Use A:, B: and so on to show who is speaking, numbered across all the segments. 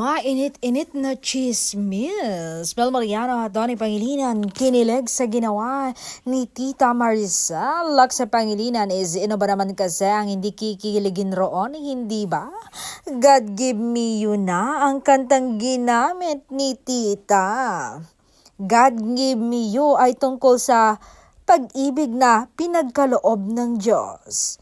A: Mainit-init na chismis. Mel Mariano at Donnie Pangilinan kinilig sa ginawa ni Tita Maricel. Lak sa Pangilinan is ino ba naman kasi ang hindi kikiligin roon, hindi ba? God give me you na ang kantang ginamit ni Tita. God give me you ay tungkol sa pag-ibig na pinagkaloob ng Diyos.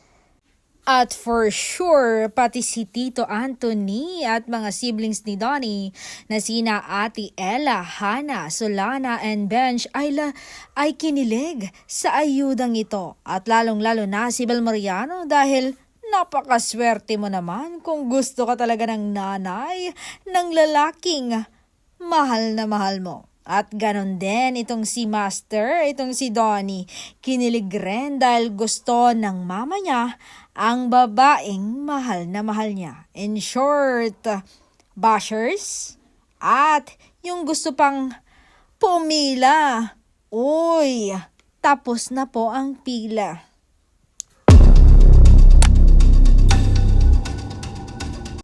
A: At for sure, pati si Tito Anthony at mga siblings ni Donnie na sina Ate Ella, Hannah, Solana, and Benj ay kinilig sa ayudang ito. At lalong-lalo na si Bel Mariano dahil napakaswerte mo naman kung gusto ka talaga ng nanay ng lalaking mahal na mahal mo. At ganon din itong si Master, itong si Donnie. Kinilig rin dahil gusto ng mama niya ang babaeng mahal na mahal niya. In short, bashers at yung gusto pang pumila. Uy, tapos na po ang pila.